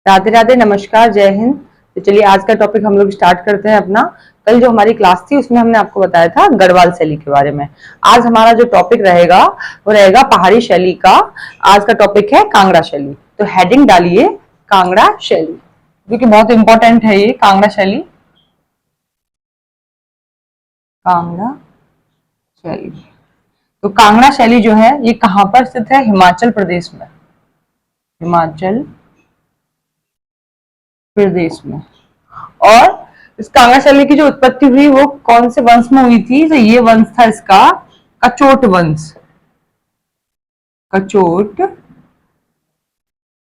राधे राधे, नमस्कार, जय हिंद। तो चलिए आज का टॉपिक हम लोग स्टार्ट करते हैं अपना। कल जो हमारी क्लास थी उसमें हमने आपको बताया था गढ़वाल शैली के बारे में। आज हमारा जो टॉपिक रहेगा वो रहेगा पहाड़ी शैली का। आज का टॉपिक है कांगड़ा शैली। तो हेडिंग डालिए कांगड़ा शैली, क्योंकि बहुत इंपॉर्टेंट है ये कांगड़ा शैली। कांगड़ा शैली, तो कांगड़ा शैली जो है ये कहाँ पर स्थित है? हिमाचल प्रदेश में। हिमाचल प्रदेश में। और इस कांगड़ा शैली की जो उत्पत्ति हुई वो कौन से वंश में हुई थी? तो ये वंश था इसका कचोट वंश। कचोट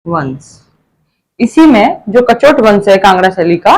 वंश। इसी में जो कचोट वंश है कांगड़ा शैली का,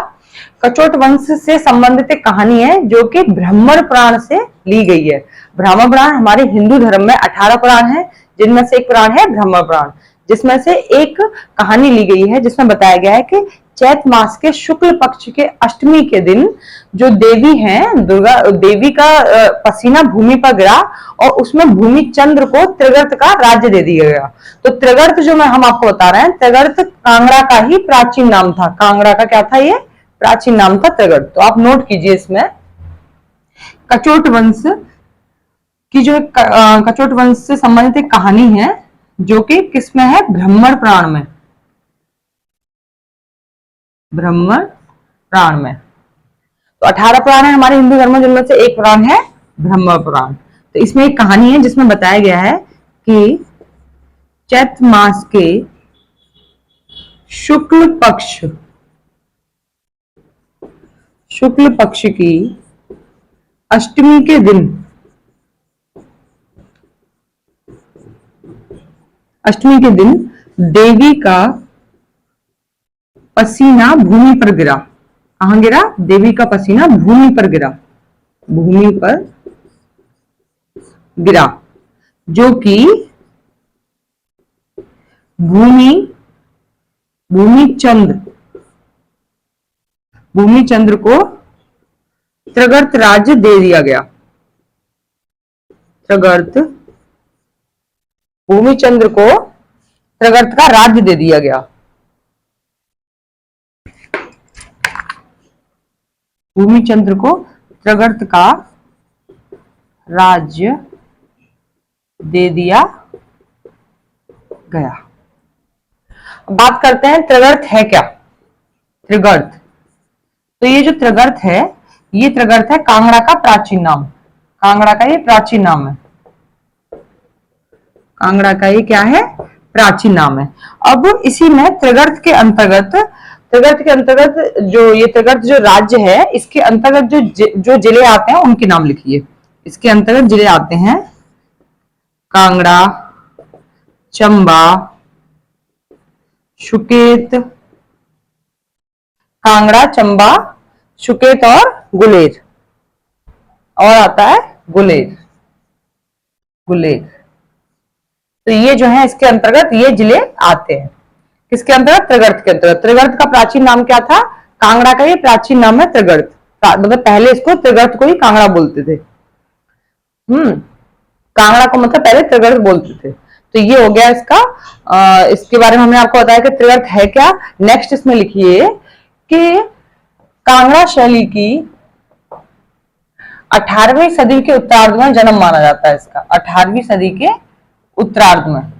कचोट वंश से संबंधित एक कहानी है जो कि ब्राह्मण पुराण से ली गई है। ब्राह्मण पुराण हमारे हिंदू धर्म में 18 पुराण है, जिनमें से एक पुराण है ब्रह्म पुराण, जिसमें से एक कहानी ली गई है जिसमें बताया गया है कि चैत मास के शुक्ल पक्ष के अष्टमी के दिन जो देवी हैं दुर्गा देवी का पसीना भूमि पर गिरा और उसमें भूमि चंद्र को त्रिगर्त का राज्य दे दिया गया। तो त्रिगर्त जो हम आपको बता रहे हैं, त्रिगर्त कांगड़ा का ही प्राचीन नाम था। कांगड़ा का क्या था? ये प्राचीन नाम था त्रिगर्त। तो आप नोट कीजिए इसमें कचोट वंश की जो कचोट वंश से संबंधित एक कहानी है जो कि किसमें है? ब्राह्मण पुराण में। ब्राह्मण पुराण में। तो 18 पुराण है हमारे हिंदू धर्म में, जिनमें से एक पुराण है ब्रह्म पुराण। तो इसमें एक कहानी है जिसमें बताया गया है कि चैत मास के शुक्ल पक्ष की अष्टमी के दिन देवी का पसीना भूमि पर गिरा। कहां गिरा? देवी का पसीना भूमि पर गिरा। भूमि पर गिरा, जो कि भूमि चंद्र को त्रिगर्त राज्य दे दिया गया। भूमि चंद्र को त्रिगर्त का राज्य दे दिया गया। भूमि चंद्र को त्रिगर्त का राज्य दे दिया गया। बात करते हैं त्रिगर्त है क्या? त्रिगर्त, तो ये जो त्रिगर्त है ये त्रिगर्त है कांगड़ा का प्राचीन नाम। कांगड़ा का ये प्राचीन नाम है। कांगड़ा का ये क्या है? प्राचीन नाम है। अब इसी में त्रिगर्त के अंतर्गत जो त्रिगर्त जो राज्य है इसके अंतर्गत जो जिले आते हैं उनके नाम लिखिए। इसके अंतर्गत जिले आते हैं कांगड़ा, चंबा, सुकेत, कांगड़ा, चंबा, सुकेत और गुलेर। और आता है गुलेर। तो ये जो है इसके अंतर्गत ये जिले आते हैं। किसके अंतर्गत? त्रिगर्त के अंतर्गत। त्रिगर्त का प्राचीन नाम क्या था? कांगड़ा का ये प्राचीन नाम है त्रिगर्त। मतलब पहले इसको त्रिगर्त को ही कांगड़ा बोलते थे। कांगड़ा को मतलब पहले त्रिगर्त बोलते थे। तो ये हो गया इसका। इसके बारे में हमने आपको बताया कि त्रिगर्त है क्या। नेक्स्ट इसमें लिखिए कि कांगड़ा शैली की 18वीं सदी के उत्तरार्ध में जन्म माना जाता है इसका। 18वीं सदी के उत्तरार्ध में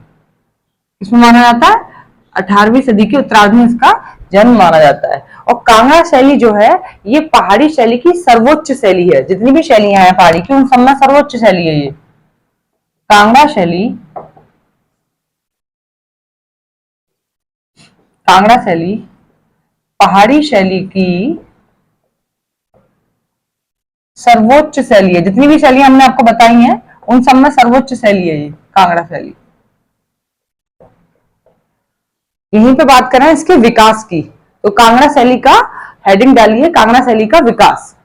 इसमें माना जाता है। 18वीं सदी के उत्तरार्ध में इसका जन्म माना जाता है। और कांगड़ा शैली जो है ये पहाड़ी शैली की सर्वोच्च शैली है। जितनी भी शैलियां हैं पहाड़ी की उन सब में सर्वोच्च शैली है ये कांगड़ा शैली। कांगड़ा शैली पहाड़ी शैली की सर्वोच्च शैली है। जितनी भी शैलियां हमने आपको बताई हैं उन सब में सर्वोच्च शैली है ये कांगड़ा शैली। यहीं पे बात कर रहे हैं इसके विकास की। तो कांगड़ा शैली का हेडिंग डालिए कांगड़ा शैली का विकास।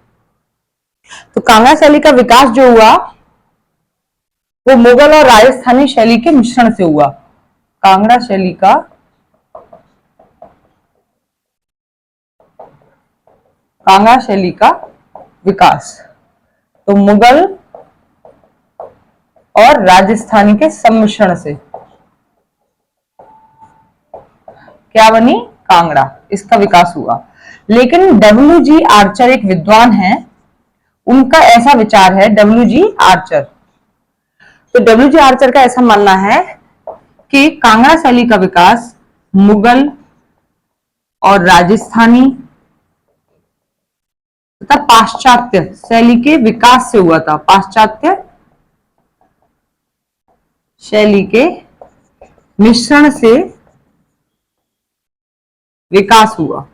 तो कांगड़ा शैली का विकास जो हुआ वो मुगल और राजस्थानी शैली के मिश्रण से हुआ। कांगड़ा शैली का विकास तो मुगल और राजस्थानी के सम्मिश्रण से क्या बनी? कांगड़ा, इसका विकास हुआ। लेकिन डब्ल्यू जी आर्चर एक विद्वान है, उनका ऐसा विचार है, डब्ल्यू जी आर्चर, तो डब्ल्यू जी आर्चर का ऐसा मानना है कि कांगड़ा शैली का विकास मुगल और राजस्थानी तथा पाश्चात्य शैली के विकास से हुआ था। पाश्चात्य शैली के मिश्रण से विकास हुआ,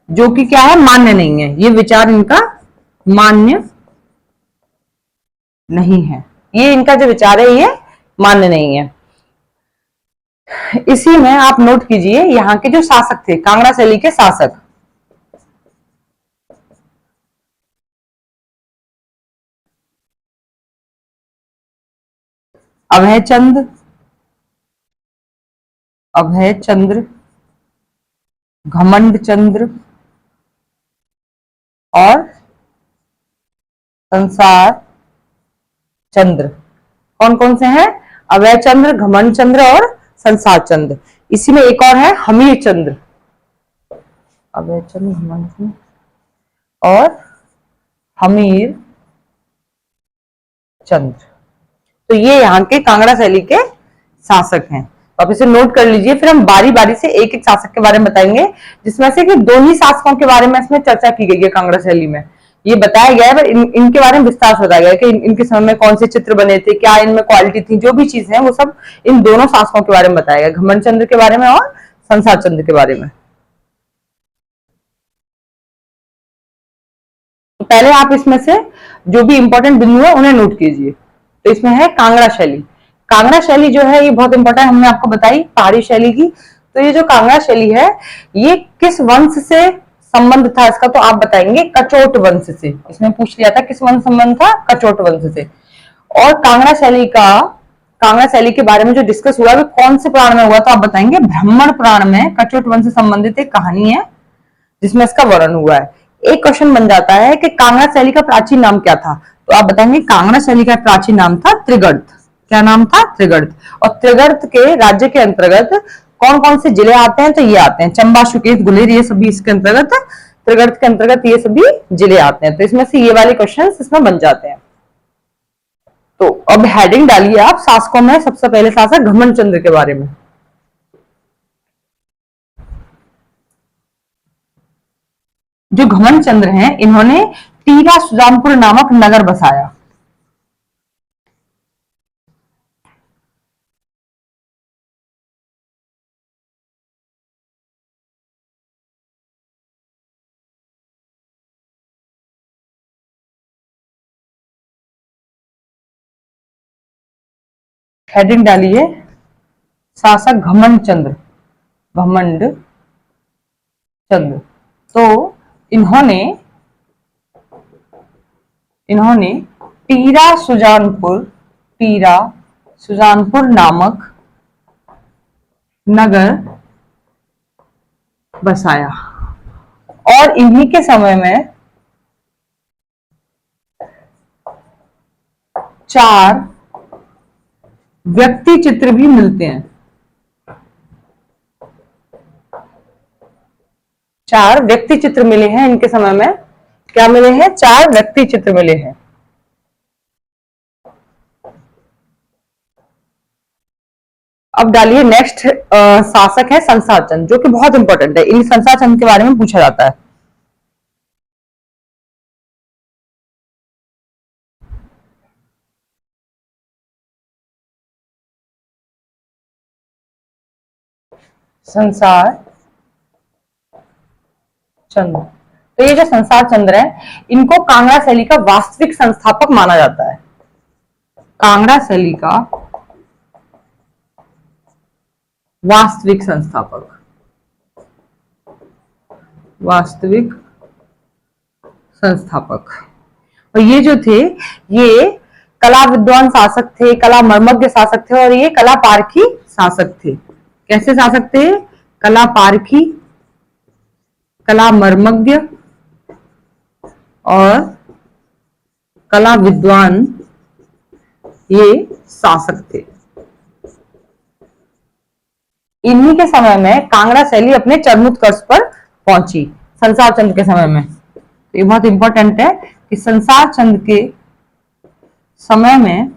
जो कि क्या है, मान्य नहीं है। ये विचार इनका मान्य नहीं है, ये इनका जो विचार है ये मान्य नहीं है। इसी में आप नोट कीजिए, यहाँ के जो शासक थे, कांगड़ा शैली के शासक, अभय चंद्र, अभय चंद्र, घमंड चंद्र और संसार चंद्र। कौन कौन से हैं? अभय चंद्र, घमंड चंद्र और संसार चंद्र। इसी में एक और है हमीर चंद्र, अभय चंद्र, घमंड चंद्र और हमीर चंद्र। तो ये यहाँ के कांगड़ा शैली के शासक हैं, तो आप इसे नोट कर लीजिए। फिर हम बारी बारी से एक एक शासक के बारे में बताएंगे, जिसमें से कि दो ही शासकों के बारे में इसमें चर्चा की गई है। कांगड़ा शैली में ये बताया गया है, इनके बारे में विस्तार से बताया गया है कि इनके समय में कौन से चित्र बने थे, क्या इनमें क्वालिटी थी, जो भी चीज है वो सब इन दोनों शासकों के बारे में बताया गया, घमंड चंद्र के बारे में और संसार चंद्र के बारे में। तो पहले आप इसमें से जो भी इंपॉर्टेंट बिंदु है उन्हें नोट कीजिए। तो इसमें है कांगड़ा शैली। कांगड़ा शैली जो है ये बहुत इंपॉर्टेंट, हमने आपको बताई पहाड़ी शैली की। तो ये जो कांगड़ा शैली है ये किस वंश से संबंध था इसका, तो आप बताएंगे कचोट वंश से। इसमें पूछ लिया था किस वंश संबंध था, कचोट वंश से। और कांगड़ा शैली के बारे में जो डिस्कस हुआ वो कौन से पुराण में हुआ, तो आप बताएंगे ब्राह्मण पुराण में कचोट वंश से संबंधित एक कहानी है जिसमें इसका वर्णन हुआ है। एक क्वेश्चन बन जाता है कि कांगड़ा शैली का प्राचीन नाम क्या था, तो आप बताएंगे कांगड़ा शैली का प्राचीन नाम था त्रिगर्त। क्या नाम था? त्रिगर्त। और त्रिगर्त के राज्य के अंतर्गत कौन कौन से जिले आते हैं, तो ये आते हैं चंबा, सुकेत, गुलेर, ये सभी इसके अंतर्गत, त्रिगर्त के अंतर्गत ये सभी जिले आते हैं। तो इसमें से ये वाले क्वेश्चन इसमें बन जाते हैं। तो अब हेडिंग डालिए आप शासकों में। सबसे पहले शासक घमंड चंद्र के बारे में। जो घमंड चंद्र हैं इन्होंने टीला सुजानपुर नामक नगर बसाया। हेडिंग डालिए शासक घमंड चंद्र, घमंड चंद्र। तो इन्होंने इन्होंने टीरा सुजानपुर नामक नगर बसाया। और इन्हीं के समय में 4 व्यक्ति चित्र भी मिलते हैं। 4 व्यक्ति चित्र मिले हैं इनके समय में। क्या मिले हैं? 4 व्यक्ति चित्र मिले हैं। अब डालिए नेक्स्ट शासक है संसार चंद्र, जो कि बहुत इंपॉर्टेंट है। इन संसार चंद्र के बारे में पूछा जाता है। संसार चंद्र, तो ये जो संसार चंद्र है इनको कांगड़ा शैली का वास्तविक संस्थापक माना जाता है। कांगड़ा शैली का वास्तविक संस्थापक, वास्तविक संस्थापक। और ये जो थे ये कला विद्वान शासक थे, कला मर्मज्ञ शासक थे और ये कला पारखी शासक थे। कैसे शासक थे? कला पारखी, कला मर्मज्ञ और कला विद्वान ये शासक थे। इन्हीं के समय में कांगड़ा शैली अपने चरमोत्कर्ष पर पहुंची, संसार चंद्र के समय में। तो ये बहुत इंपॉर्टेंट है कि संसार चंद्र के समय में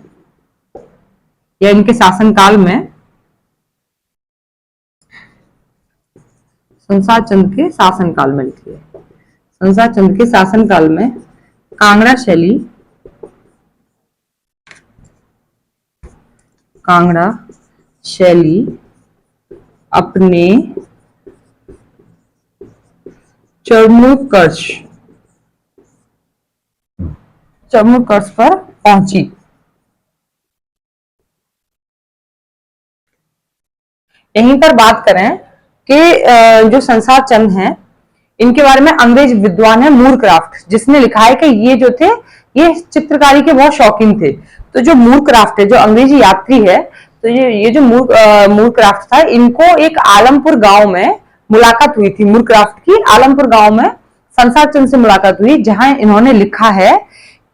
या इनके शासनकाल में, संसार चंद्र के शासनकाल में लिखिए, संसार चंद्र के शासनकाल में कांगड़ा शैली, कांगड़ा शैली अपने चरमोत्कर्ष पर पहुंची। यहीं पर बात करें कि जो संसार चंद हैं, इनके बारे में अंग्रेज विद्वान है मूरक्राफ्ट, जिसने लिखा है कि ये जो थे ये चित्रकारी के बहुत शौकीन थे। तो जो मूरक्राफ्ट है, जो अंग्रेजी यात्री है, तो ये जो मूरक्राफ्ट था, इनको एक आलमपुर गांव में मुलाकात हुई थी। मूरक्राफ्ट की आलमपुर गांव में संसार चंद से मुलाकात हुई, जहां इन्होंने लिखा है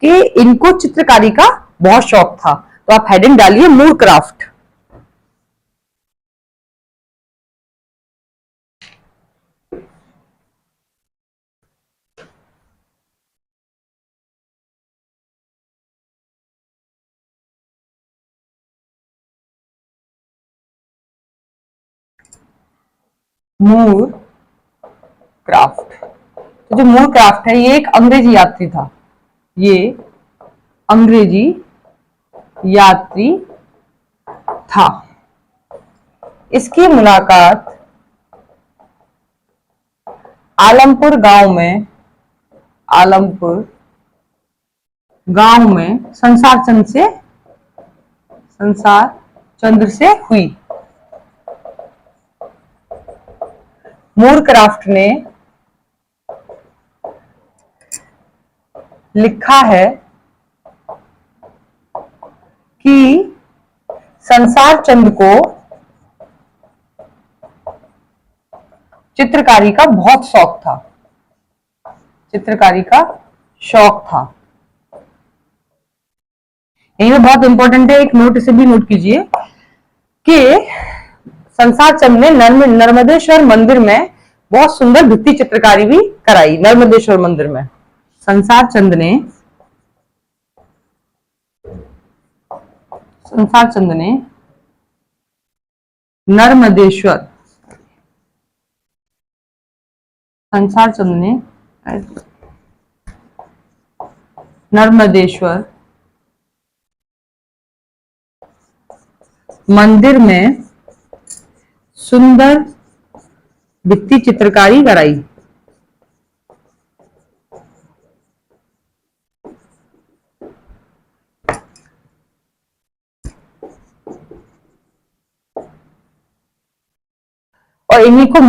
कि इनको चित्रकारी का बहुत शौक था। तो आप हेडिंग डालिए मूरक्राफ्ट। मूर क्राफ्ट, तो जो मूर क्राफ्ट है ये एक अंग्रेजी यात्री था, ये अंग्रेजी यात्री था। इसकी मुलाकात आलमपुर गांव में संसार चंद्र से हुई। मूरक्राफ्ट ने लिखा है कि संसार चंद को चित्रकारी का बहुत शौक था, चित्रकारी का शौक था। यही बहुत इंपॉर्टेंट है, एक नोट इसे भी नोट कीजिए कि संसार चंद ने नर्मदेश्वर मंदिर में बहुत सुंदर भित्ति चित्रकारी भी कराई। नर्मदेश्वर मंदिर में संसार चंद ने नर्मदेश्वर मंदिर में सुंदर भित्ति चित्रकारी कराई। और इन्हीं को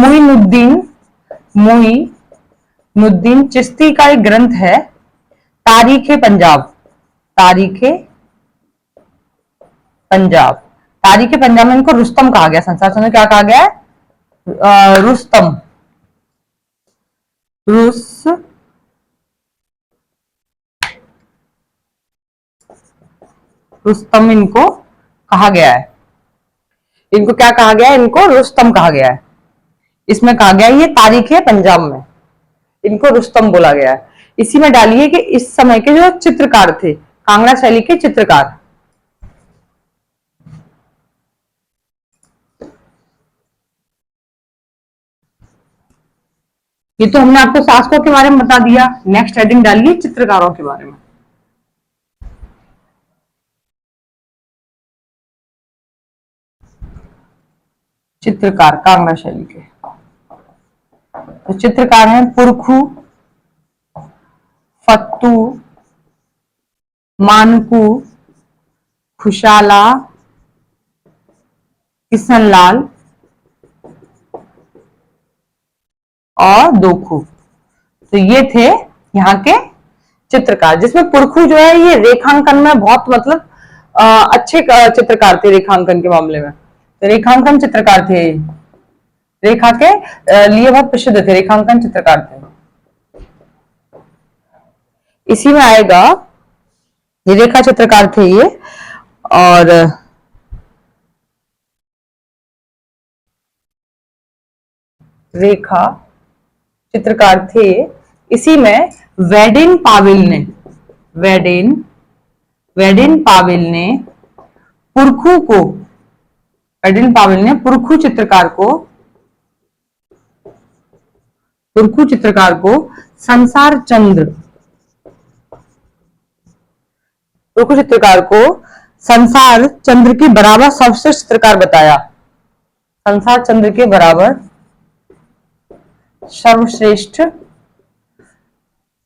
मुइनुद्दीन चिश्ती का एक ग्रंथ है तारीखे पंजाब। तारीखे पंजाब में इनको रुस्तम कहा गया। संसार चंद क्या कहा गया है? रुस्तम इनको कहा गया है। इनको क्या कहा गया है? इनको रुस्तम कहा गया है। इसमें कहा गया है ये तारीख है पंजाब में, इनको रुस्तम बोला गया है। इसी में डालिए कि इस समय के जो चित्रकार थे, कांगड़ा शैली के चित्रकार, ये तो हमने आपको शासकों के बारे में बता दिया। नेक्स्ट हेडिंग डालिए चित्रकारों के बारे में। चित्रकार कांगड़ा शैली के तो चित्रकार हैं पुरखू, फत्तू, मानकू, खुशाला, किशनलाल और दोखू। तो ये थे यहाँ के चित्रकार, जिसमें पुरखू जो है ये रेखांकन में बहुत मतलब अच्छे चित्रकार थे। रेखांकन के मामले में तो रेखांकन चित्रकार थे, रेखा के लिए बहुत प्रसिद्ध थे, रेखांकन चित्रकार थे। इसी में आएगा ये रेखा चित्रकार थे ये। और रेखा चित्रकार थे। इसी में वेडेन पाविल ने वेडेन पाविल ने पुरखू को वेडेन पाविल ने पुरखू चित्रकार को संसार चंद्र पुरखू चित्रकार को संसार चंद्र के बराबर सर्वश्रेष्ठ चित्रकार बताया। संसार चंद्र के बराबर सर्वश्रेष्ठ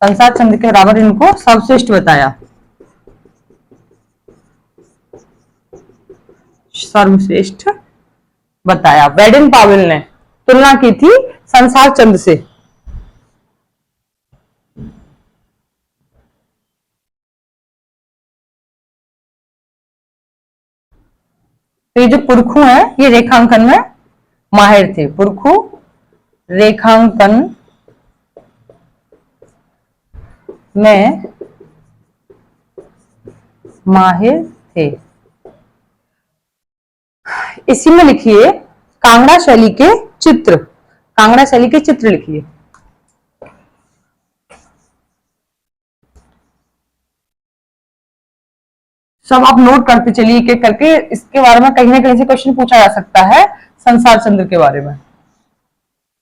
संसार चंद्र के बराबर इनको सर्वश्रेष्ठ बताया। सर्वश्रेष्ठ बताया वेडेन पाविल ने तुलना की थी संसार चंद्र से। तो ये जो पुरखू है ये रेखांकन में माहिर थे। पुरखू रेखांकन में माहिर थे। इसी में लिखिए कांगड़ा शैली के चित्र। कांगड़ा शैली के चित्र लिखिए। सब आप नोट करते चलिए एक एक करके। इसके बारे में कहीं ना कहीं से क्वेश्चन पूछा जा सकता है संसार चंद्र के बारे में,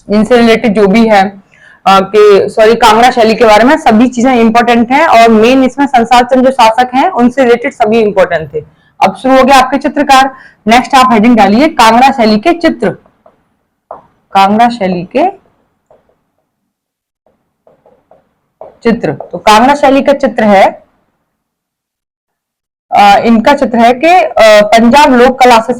इनसे रिलेटेड जो भी है कि सॉरी कांगड़ा शैली के बारे में सभी चीजें इंपॉर्टेंट हैं और मेन इसमें संसार चंद्र जो शासक हैं उनसे रिलेटेड सभी इंपॉर्टेंट थे। अब शुरू हो गया आपके चित्रकार। नेक्स्ट आप हेडिंग डालिए कांगड़ा शैली के चित्र। कांगड़ा शैली के चित्र। तो कांगड़ा शैली का चित्र है इनका चित्र है कि पंजाब लोक कला से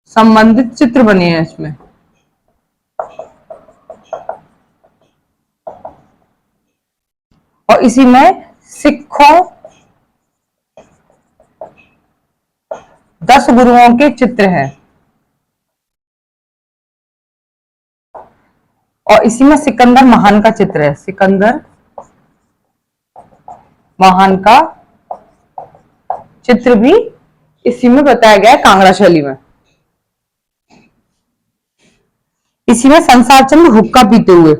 संबंधित चित्र बने हैं इसमें। और इसी में सिखों 10 गुरुओं के चित्र हैं। और इसी में सिकंदर महान का चित्र है। सिकंदर महान का चित्र भी इसी में बताया गया है कांगड़ा शैली में। इसी में संसार चंद्र हुक्का पीते हुए।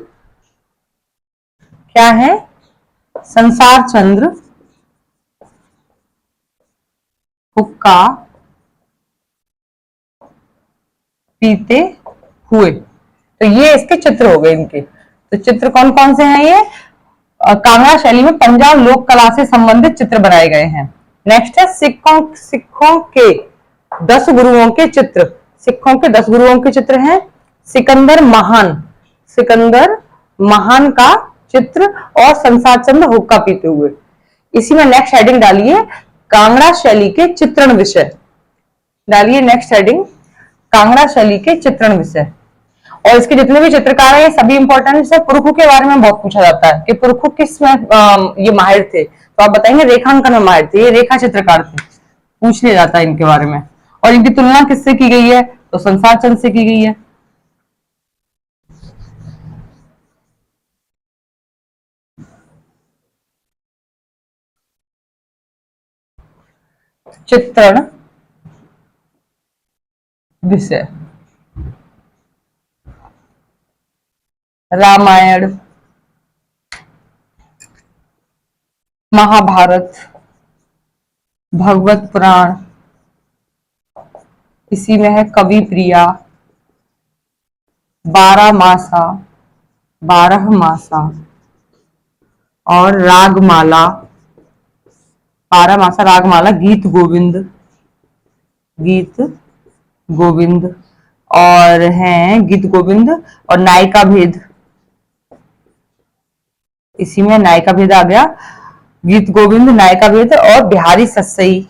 क्या है? संसार चंद्र हुक्का पीते हुए। तो ये इसके चित्र हो गए इनके। तो चित्र कौन कौन से हैं? ये कांगड़ा शैली में पंजाब लोक कला से संबंधित चित्र बनाए गए हैं। नेक्स्ट है सिखों के 10 गुरुओं के चित्र। सिखों के 10 गुरुओं के चित्र हैं। सिकंदर महान का चित्र और संसार चंद्र हुक्का पीते हुए। इसी में नेक्स्ट हेडिंग डालिए कांगड़ा शैली के चित्रण विषय। डालिए नेक्स्ट हेडिंग कांगड़ा शैली के चित्रण विषय। और इसके जितने भी चित्रकार हैं ये सभी इंपॉर्टेंट है। पुरखू के बारे में बहुत पूछा जाता है कि पुरखू किस में ये माहिर थे, तो आप बताएंगे रेखांकन में माहिर थे, ये रेखा चित्रकार थे। पूछ लिया जाता है इनके बारे में। और इनकी तुलना किससे की गई है? तो संसार चंद्र से की गई है। चित्रण विषय रामायण, महाभारत, भगवत पुराण, इसी में है कवि प्रिया, 12 मासा और रागमाला, 12 मासा रागमाला, गीत गोविंद और हैं गीत गोविंद और नायिका भेद। इसी में नायिका भेद आ गया, गीत गोविंद, नायिका भेद और बिहारी सत्सई।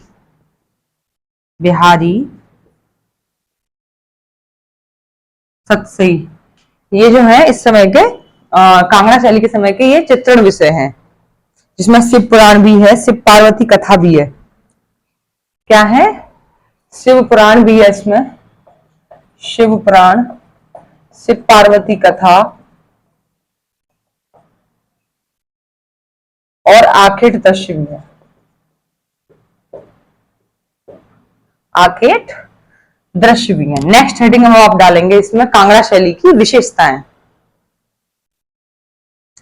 ये जो है इस समय के कांगड़ा शैली के समय के ये चित्रण विषय हैं, जिसमें शिव पुराण भी है, शिव पार्वती कथा भी है। क्या है? शिव पुराण भी है इसमें, शिव पुराण, शिव पार्वती कथा और आखेट तस्वीर है। आखेट दृश्य भी है। नेक्स्ट हेडिंग हम आप डालेंगे इसमें कांगड़ा शैली की विशेषताएं।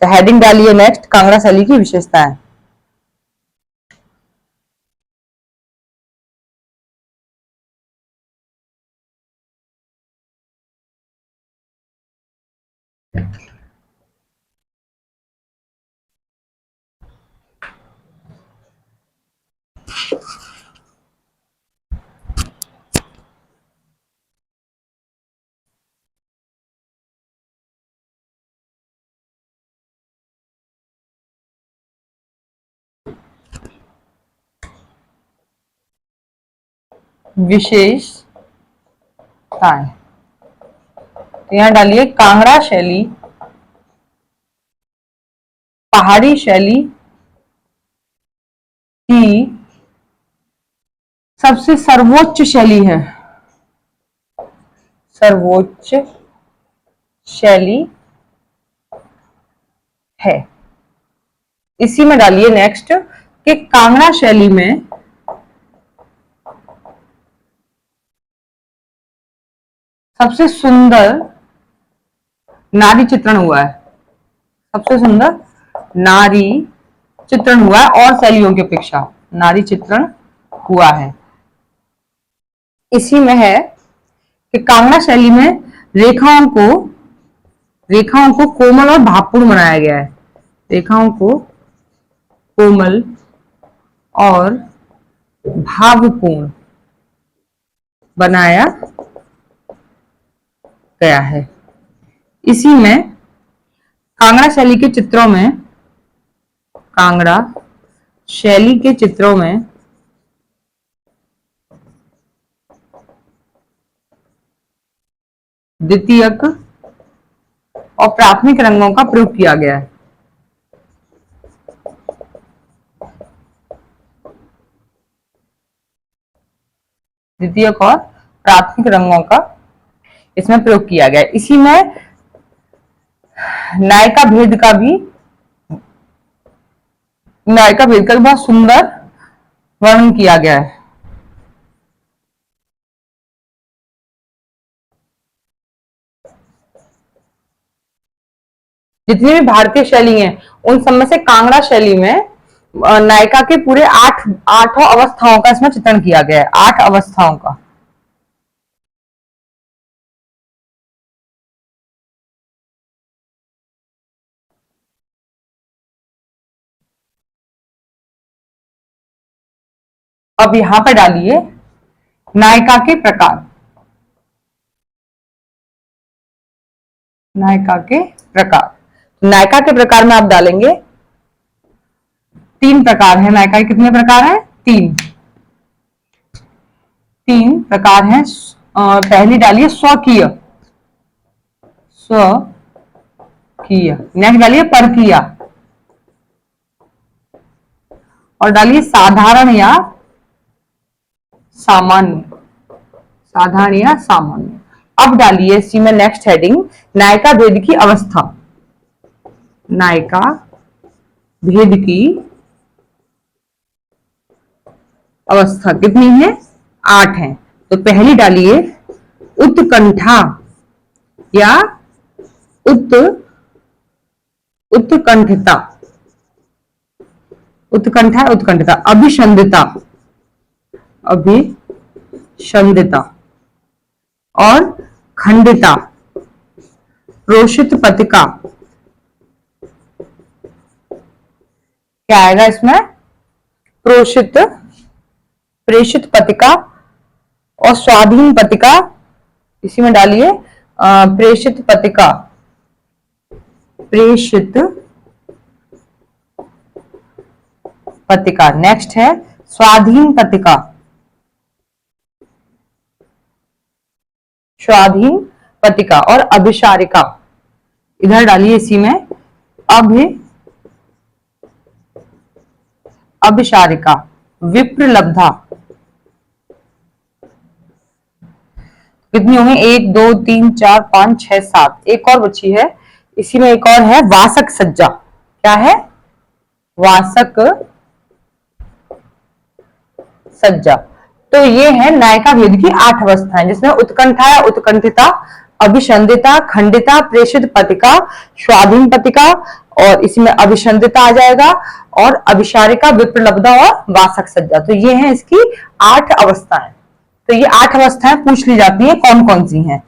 तो हेडिंग डालिए नेक्स्ट कांगड़ा शैली की विशेषताएं। विशेषताएं तो यहां डालिए कांगड़ा शैली पहाड़ी शैली की सबसे सर्वोच्च शैली है। सर्वोच्च शैली है। इसी में डालिए नेक्स्ट कि कांगड़ा शैली में सबसे सुंदर नारी चित्रण हुआ है। सबसे सुंदर नारी चित्रण हुआ है और शैलियों की अपेक्षा नारी चित्रण हुआ है। इसी में है कि कांगड़ा शैली में रेखाओं को कोमल और भावपूर्ण बनाया गया है। रेखाओं को कोमल और भावपूर्ण बनाया गया है। इसी में कांगड़ा शैली के चित्रों में द्वितीयक और प्राथमिक रंगों का प्रयोग किया गया है। द्वितीयक और प्राथमिक रंगों का इसमें प्रयोग किया गया है। इसी में नायिका भेद का भी बहुत सुंदर वर्णन किया गया है। जितनी भी भारतीय शैली हैं उन सब में से कांगड़ा शैली में नायिका के पूरे आठों अवस्थाओं का इसमें चित्रण किया गया है। 8 अवस्थाओं का। अब यहां पर डालिए नायिका के प्रकार। नायिका के प्रकार में आप डालेंगे 3 प्रकार है। नायिका के कितने प्रकार हैं? 3 प्रकार हैं। पहली डालिए स्वकीय। नेक्स्ट डालिए परकीय और डालिए साधारण या सामान्य। अब डालिए इसी में नेक्स्ट हेडिंग नायिका भेद की अवस्था। नायिका भेद की अवस्था कितनी है? 8 है। तो पहली डालिए उत्कंठा या उत्कंठता। उत्कंठता। अभिसंधिता और खंडिता। प्रोषित पतिका। क्या आएगा इसमें? प्रेषित पतिका और स्वाधीन पतिका। इसी में डालिए प्रेषित पतिका। नेक्स्ट है स्वाधीन पतिका और अभिसारिका। इधर डालिए इसी में अभिसारिका। विप्रलब्धा। कितनी होंगी? 1 2 3 4 5 6 7। एक और बची है। इसी में एक और है वासक सज्जा। क्या है? वासक सज्जा। तो ये है नायिका भेद की 8 अवस्थाएं, जिसमें उत्कंठा या उत्कंठिता, अभिसंधिता, खंडिता, प्रेषित पतिका, स्वाधीन पतिका, और इसी में अभिसंधिता आ जाएगा, और अभिसारिका, विप्रलब्धा और वासक सज्जा। तो ये है इसकी 8 अवस्थाएं। तो ये 8 अवस्थाएं पूछ ली जाती है, कौन कौन सी हैं।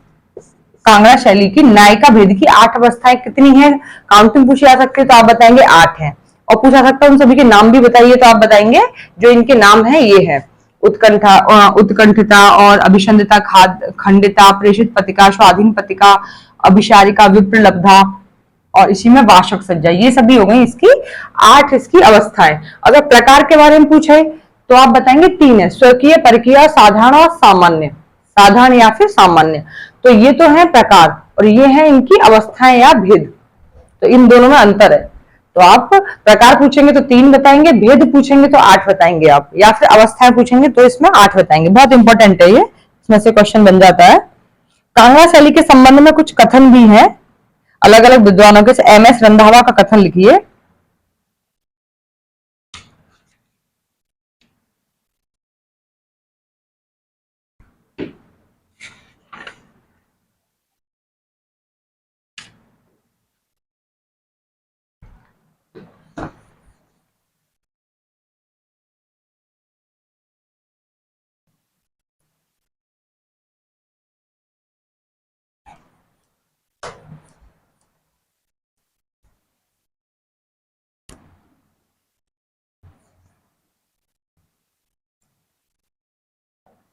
कांगड़ा शैली की नायिका भेद की 8 अवस्थाएं कितनी है, काउंटिंग पूछी जा सकती है, तो आप बताएंगे 8 है। और पूछा सकता है उन सभी के नाम भी बताइए, तो आप बताएंगे जो इनके नाम है ये है उत्कंठा, उत्कंठिता और अभिसंधिता, खंडिता, प्रेषित पतिका, स्वाधीन पतिका, अभिसारिका, विप्रलब्धा, और इसी में वासक सज्जा। ये सभी हो गई इसकी 8 इसकी अवस्थाएं। अगर प्रकार के बारे में पूछे तो आप बताएंगे 3 है, स्वकीय, परकीय, साधारण और सामान्य, साधारण या फिर सामान्य। तो ये तो है प्रकार, और ये है इनकी अवस्थाएं या भेद। तो इन दोनों में अंतर है। तो आप प्रकार पूछेंगे तो 3 बताएंगे, भेद पूछेंगे तो 8 बताएंगे आप, या फिर अवस्थाएं पूछेंगे तो इसमें 8 बताएंगे। बहुत इंपॉर्टेंट है ये, इसमें से क्वेश्चन बन जाता है। कांगड़ा शैली के संबंध में कुछ कथन भी है अलग अलग विद्वानों के। एमएस रंधावा का कथन लिखिए।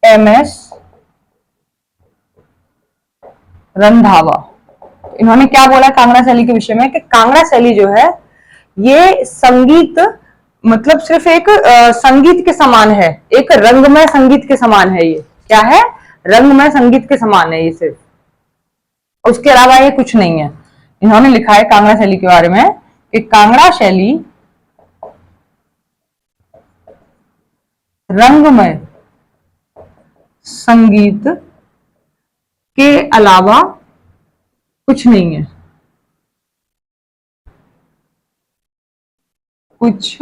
एमएस रंधावा, इन्होंने क्या बोला कांगड़ा शैली के विषय में कि कांगड़ा शैली जो है ये संगीत, मतलब सिर्फ एक संगीत के समान है, एक रंगमय संगीत के समान है। ये क्या है, रंगमय संगीत के समान है ये सिर्फ, उसके अलावा ये कुछ नहीं है। इन्होंने लिखा है कांगड़ा शैली के बारे में कि कांगड़ा शैली रंगमय संगीत के अलावा कुछ नहीं है, कुछ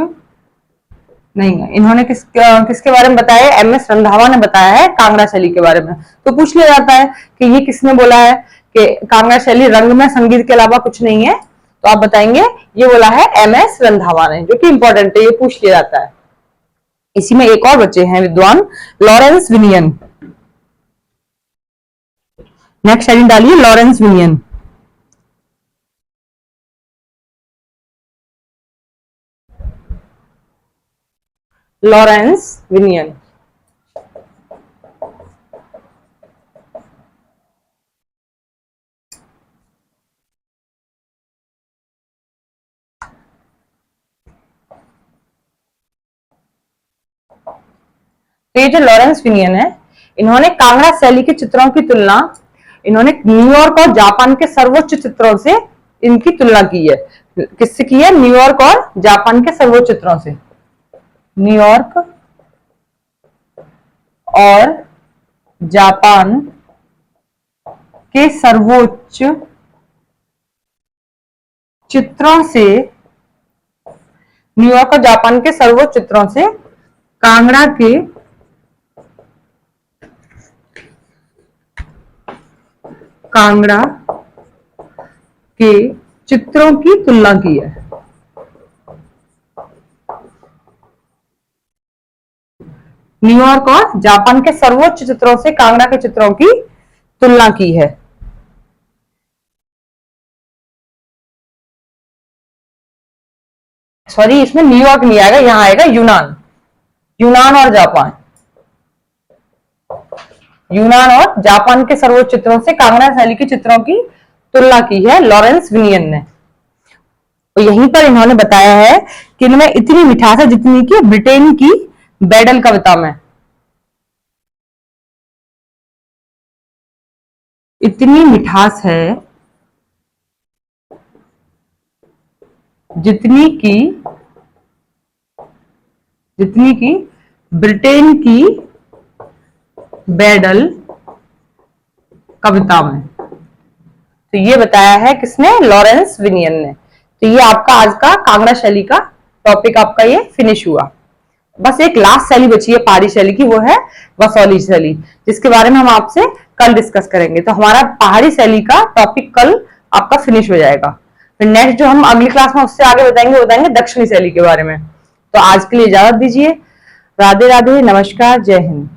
नहीं है। इन्होंने किसके बारे में बताया है, एमएस रंधावा ने बताया है कांगड़ा शैली के बारे में। तो पूछ लिया जाता है कि ये किसने बोला है कि कांगड़ा शैली रंगमय संगीत के अलावा कुछ नहीं है, तो आप बताएंगे ये बोला है एमएस रंधावा ने, जो कि इंपॉर्टेंट है, ये पूछ लिया जाता है। इसी में एक और बच्चे हैं विद्वान, लॉरेंस विनियन। नेक्स्ट हेडिंग डालिए लॉरेंस विनियन। लॉरेंस विनियन तो ये जो लॉरेंस विनियन है, इन्होंने कांगड़ा शैली के चित्रों की तुलना, इन्होंने न्यूयॉर्क और जापान के सर्वोच्च चित्रों से इनकी तुलना की है। किससे की है, न्यूयॉर्क और जापान के सर्वोच्च चित्रों से। न्यूयॉर्क और जापान के सर्वोच्च चित्रों से, न्यूयॉर्क और जापान के सर्वोच्च चित्रों से कांगड़ा के चित्रों की तुलना की है। न्यूयॉर्क और जापान के सर्वोच्च चित्रों से कांगड़ा के चित्रों की तुलना की है। सॉरी, इसमें न्यूयॉर्क नहीं आएगा, यहां आएगा यूनान। यूनान और जापान, यूनान और जापान के सर्वोच्च चित्रों से कांगड़ा शैली के चित्रों की तुलना की है लॉरेंस विनियन ने। तो यहीं पर इन्होंने बताया है कि इनमें इतनी मिठास है जितनी कि ब्रिटेन की बैडल कविता में, इतनी मिठास है जितनी की ब्रिटेन की बैडल कविता में। तो ये बताया है किसने, लॉरेंस विनियन ने। तो ये आपका आज का कांगड़ा शैली का टॉपिक आपका ये फिनिश हुआ। बस एक लास्ट शैली बची है पहाड़ी शैली की, वो है वसौली शैली, जिसके बारे में हम आपसे कल डिस्कस करेंगे। तो हमारा पहाड़ी शैली का टॉपिक कल आपका फिनिश हो जाएगा। फिर नेक्स्ट जो हम अगली क्लास में उससे आगे बताएंगे दक्षिणी शैली के बारे में। तो आज के लिए इजाजत दीजिए। राधे राधे, नमस्कार, जय हिंद।